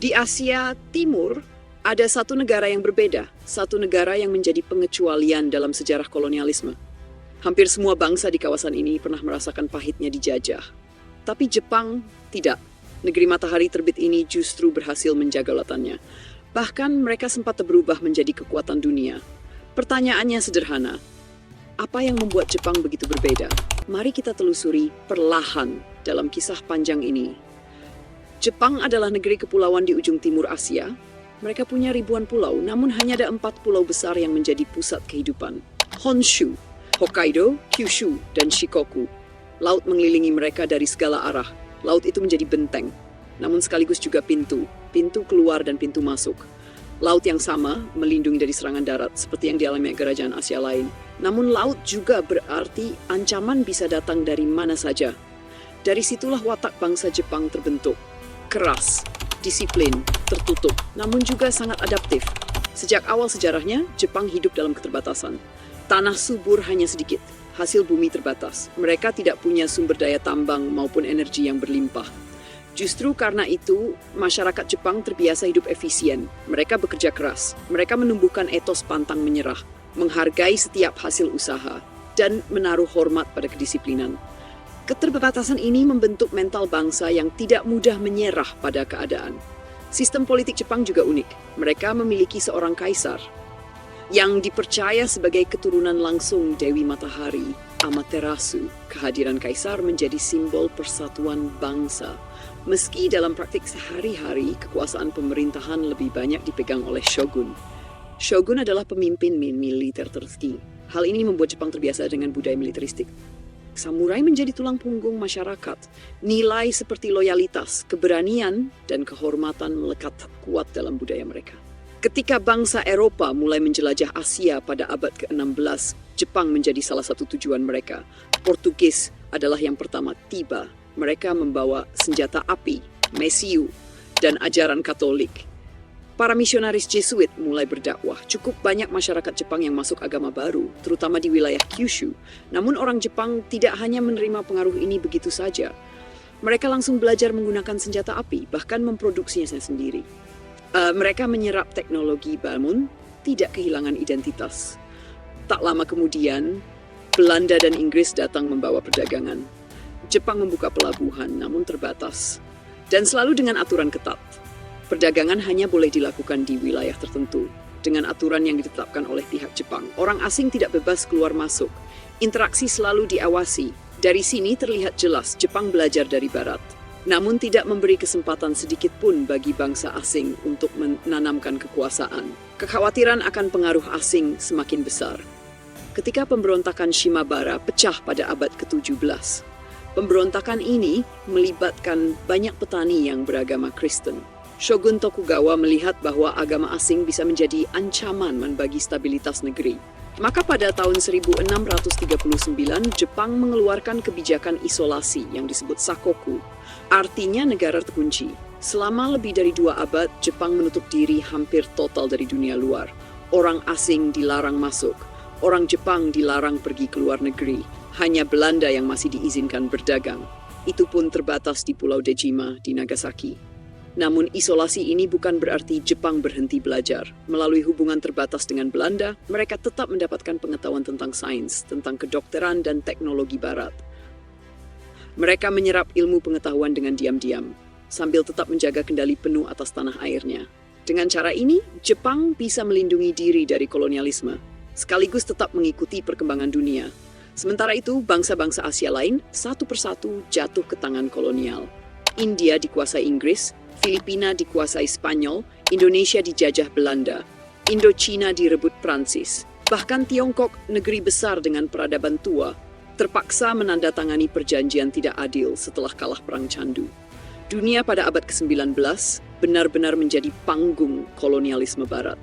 Di Asia Timur, ada satu negara yang berbeda, satu negara yang menjadi pengecualian dalam sejarah kolonialisme. Hampir semua bangsa di kawasan ini pernah merasakan pahitnya dijajah. Tapi Jepang tidak. Negeri matahari terbit ini justru berhasil menjaga lautannya. Bahkan mereka sempat berubah menjadi kekuatan dunia. Pertanyaannya sederhana, apa yang membuat Jepang begitu berbeda? Mari kita telusuri perlahan dalam kisah panjang ini. Jepang adalah negeri kepulauan di ujung timur Asia. Mereka punya ribuan pulau, namun hanya ada 4 pulau besar yang menjadi pusat kehidupan. Honshu, Hokkaido, Kyushu, dan Shikoku. Laut mengelilingi mereka dari segala arah. Laut itu menjadi benteng, namun sekaligus juga pintu keluar dan pintu masuk. Laut yang sama melindungi dari serangan darat seperti yang dialami kerajaan Asia lain. Namun laut juga berarti ancaman bisa datang dari mana saja. Dari situlah watak bangsa Jepang terbentuk. Keras, disiplin, tertutup, namun juga sangat adaptif. Sejak awal sejarahnya, Jepang hidup dalam keterbatasan. Tanah subur hanya sedikit, hasil bumi terbatas. Mereka tidak punya sumber daya tambang maupun energi yang berlimpah. Justru karena itu, masyarakat Jepang terbiasa hidup efisien. Mereka bekerja keras. Mereka menumbuhkan etos pantang menyerah, menghargai setiap hasil usaha, dan menaruh hormat pada kedisiplinan. Keterbatasan ini membentuk mental bangsa yang tidak mudah menyerah pada keadaan. Sistem politik Jepang juga unik. Mereka memiliki seorang kaisar yang dipercaya sebagai keturunan langsung Dewi Matahari, Amaterasu. Kehadiran kaisar menjadi simbol persatuan bangsa. Meski dalam praktik sehari-hari, kekuasaan pemerintahan lebih banyak dipegang oleh shogun. Shogun adalah pemimpin militer tertinggi. Hal ini membuat Jepang terbiasa dengan budaya militeristik. Samurai menjadi tulang punggung masyarakat. Nilai seperti loyalitas, keberanian, dan kehormatan melekat kuat dalam budaya mereka. Ketika bangsa Eropa mulai menjelajah Asia pada abad ke-16, Jepang menjadi salah satu tujuan mereka. Portugis adalah yang pertama tiba. Mereka membawa senjata api, mesiu, dan ajaran Katolik. Para misionaris Jesuit mulai berdakwah. Cukup banyak masyarakat Jepang yang masuk agama baru, terutama di wilayah Kyushu. Namun orang Jepang tidak hanya menerima pengaruh ini begitu saja. Mereka langsung belajar menggunakan senjata api, bahkan memproduksinya sendiri. Mereka menyerap teknologi namun tidak kehilangan identitas. Tak lama kemudian, Belanda dan Inggris datang membawa perdagangan. Jepang membuka pelabuhan, namun terbatas. Dan selalu dengan aturan ketat. Perdagangan hanya boleh dilakukan di wilayah tertentu, dengan aturan yang ditetapkan oleh pihak Jepang. Orang asing tidak bebas keluar masuk. Interaksi selalu diawasi. Dari sini terlihat jelas Jepang belajar dari Barat. Namun tidak memberi kesempatan sedikit pun bagi bangsa asing untuk menanamkan kekuasaan. Kekhawatiran akan pengaruh asing semakin besar. Ketika pemberontakan Shimabara pecah pada abad ke-17, pemberontakan ini melibatkan banyak petani yang beragama Kristen. Shogun Tokugawa melihat bahwa agama asing bisa menjadi ancaman bagi stabilitas negeri. Maka pada tahun 1639, Jepang mengeluarkan kebijakan isolasi yang disebut Sakoku. Artinya negara terkunci. Selama lebih dari 2 abad, Jepang menutup diri hampir total dari dunia luar. Orang asing dilarang masuk. Orang Jepang dilarang pergi ke luar negeri. Hanya Belanda yang masih diizinkan berdagang. Itu pun terbatas di Pulau Dejima di Nagasaki. Namun isolasi ini bukan berarti Jepang berhenti belajar. Melalui hubungan terbatas dengan Belanda, mereka tetap mendapatkan pengetahuan tentang sains, tentang kedokteran dan teknologi barat. Mereka menyerap ilmu pengetahuan dengan diam-diam, sambil tetap menjaga kendali penuh atas tanah airnya. Dengan cara ini, Jepang bisa melindungi diri dari kolonialisme, sekaligus tetap mengikuti perkembangan dunia. Sementara itu, bangsa-bangsa Asia lain satu persatu jatuh ke tangan kolonial. India dikuasai Inggris, Filipina dikuasai Spanyol, Indonesia dijajah Belanda, Indochina direbut Prancis. Bahkan Tiongkok, negeri besar dengan peradaban tua, terpaksa menandatangani perjanjian tidak adil setelah kalah Perang Candu. Dunia pada abad ke-19 benar-benar menjadi panggung kolonialisme Barat.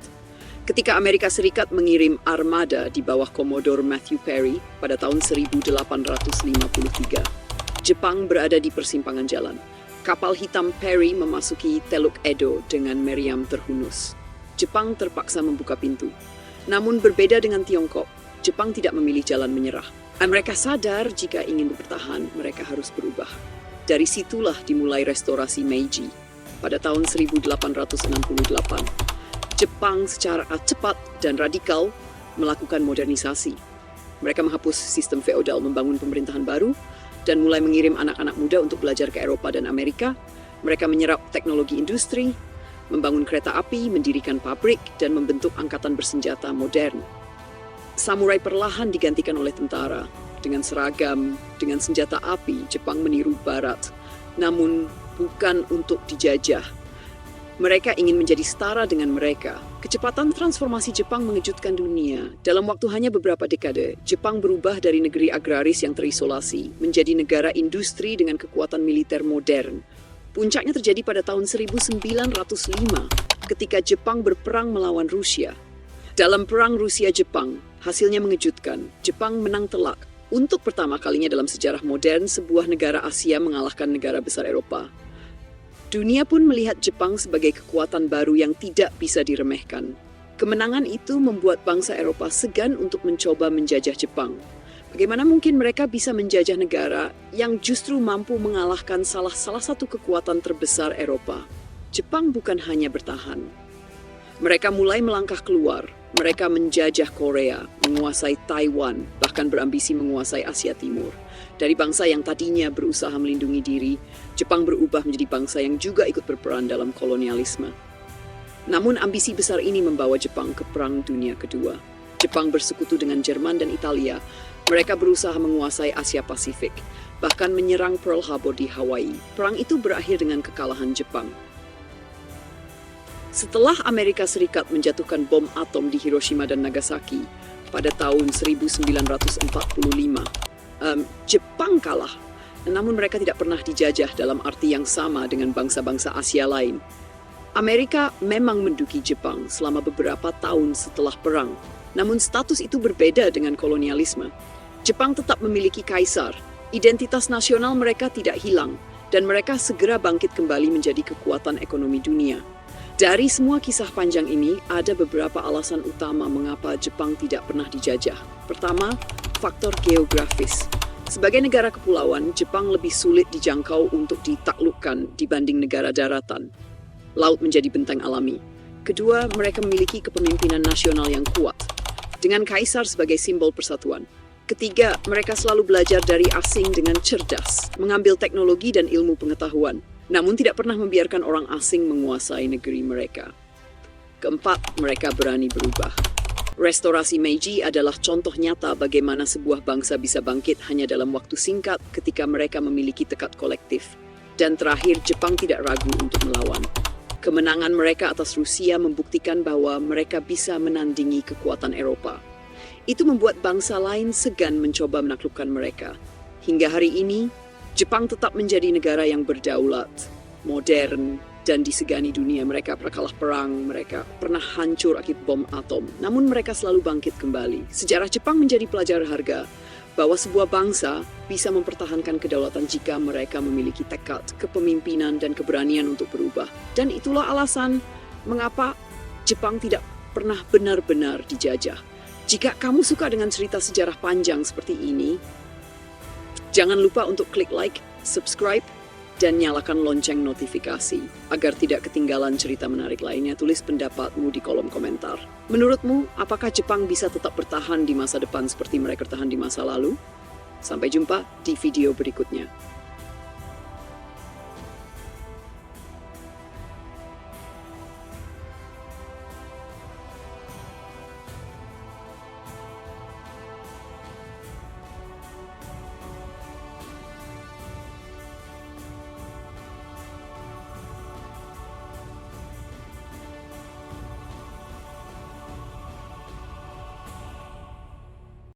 Ketika Amerika Serikat mengirim armada di bawah Commodore Matthew Perry pada tahun 1853, Jepang berada di persimpangan jalan. Kapal hitam Perry memasuki Teluk Edo dengan meriam terhunus. Jepang terpaksa membuka pintu. Namun berbeda dengan Tiongkok, Jepang tidak memilih jalan menyerah. Mereka sadar jika ingin bertahan, mereka harus berubah. Dari situlah dimulai restorasi Meiji. pada tahun 1868. Jepang secara cepat dan radikal melakukan modernisasi. Mereka menghapus sistem feodal, membangun pemerintahan baru, dan mulai mengirim anak-anak muda untuk belajar ke Eropa dan Amerika. Mereka menyerap teknologi industri, membangun kereta api, mendirikan pabrik, dan membentuk angkatan bersenjata modern. Samurai perlahan digantikan oleh tentara. Dengan seragam, dengan senjata api, Jepang meniru Barat. Namun, bukan untuk dijajah. Mereka ingin menjadi setara dengan mereka. Kecepatan transformasi Jepang mengejutkan dunia. Dalam waktu hanya beberapa dekade, Jepang berubah dari negeri agraris yang terisolasi menjadi negara industri dengan kekuatan militer modern. Puncaknya terjadi pada tahun 1905 ketika Jepang berperang melawan Rusia. Dalam perang Rusia-Jepang, hasilnya mengejutkan. Jepang menang telak. Untuk pertama kalinya dalam sejarah modern, sebuah negara Asia mengalahkan negara besar Eropa. Dunia pun melihat Jepang sebagai kekuatan baru yang tidak bisa diremehkan. Kemenangan itu membuat bangsa Eropa segan untuk mencoba menjajah Jepang. Bagaimana mungkin mereka bisa menjajah negara yang justru mampu mengalahkan salah satu kekuatan terbesar Eropa? Jepang bukan hanya bertahan. Mereka mulai melangkah keluar. Mereka menjajah Korea, menguasai Taiwan, bahkan berambisi menguasai Asia Timur. Dari bangsa yang tadinya berusaha melindungi diri, Jepang berubah menjadi bangsa yang juga ikut berperan dalam kolonialisme. Namun ambisi besar ini membawa Jepang ke Perang Dunia Kedua. Jepang bersekutu dengan Jerman dan Italia. Mereka berusaha menguasai Asia Pasifik, bahkan menyerang Pearl Harbor di Hawaii. Perang itu berakhir dengan kekalahan Jepang. Setelah Amerika Serikat menjatuhkan bom atom di Hiroshima dan Nagasaki pada tahun 1945, Jepang kalah. Namun mereka tidak pernah dijajah dalam arti yang sama dengan bangsa-bangsa Asia lain. Amerika memang menduduki Jepang selama beberapa tahun setelah perang. Namun status itu berbeda dengan kolonialisme. Jepang tetap memiliki kaisar. Identitas nasional mereka tidak hilang. Dan mereka segera bangkit kembali menjadi kekuatan ekonomi dunia. Dari semua kisah panjang ini, ada beberapa alasan utama mengapa Jepang tidak pernah dijajah. Pertama, faktor geografis. Sebagai negara kepulauan, Jepang lebih sulit dijangkau untuk ditaklukkan dibanding negara daratan. Laut menjadi benteng alami. Kedua, mereka memiliki kepemimpinan nasional yang kuat, dengan kaisar sebagai simbol persatuan. Ketiga, mereka selalu belajar dari asing dengan cerdas, mengambil teknologi dan ilmu pengetahuan, namun tidak pernah membiarkan orang asing menguasai negeri mereka. Keempat, mereka berani berubah. Restorasi Meiji adalah contoh nyata bagaimana sebuah bangsa bisa bangkit hanya dalam waktu singkat ketika mereka memiliki tekad kolektif. Dan terakhir, Jepang tidak ragu untuk melawan. Kemenangan mereka atas Rusia membuktikan bahwa mereka bisa menandingi kekuatan Eropa. Itu membuat bangsa lain segan mencoba menaklukkan mereka. Hingga hari ini, Jepang tetap menjadi negara yang berdaulat, modern, dan disegani dunia. Mereka pernah kalah perang, mereka pernah hancur akibat bom atom. Namun mereka selalu bangkit kembali. Sejarah Jepang menjadi pelajaran harga bahwa sebuah bangsa bisa mempertahankan kedaulatan jika mereka memiliki tekad, kepemimpinan, dan keberanian untuk berubah. Dan itulah alasan mengapa Jepang tidak pernah benar-benar dijajah. Jika kamu suka dengan cerita sejarah panjang seperti ini, jangan lupa untuk klik like, subscribe, dan nyalakan lonceng notifikasi agar tidak ketinggalan cerita menarik lainnya. Tulis pendapatmu di kolom komentar. Menurutmu, apakah Jepang bisa tetap bertahan di masa depan seperti mereka bertahan di masa lalu? Sampai jumpa di video berikutnya.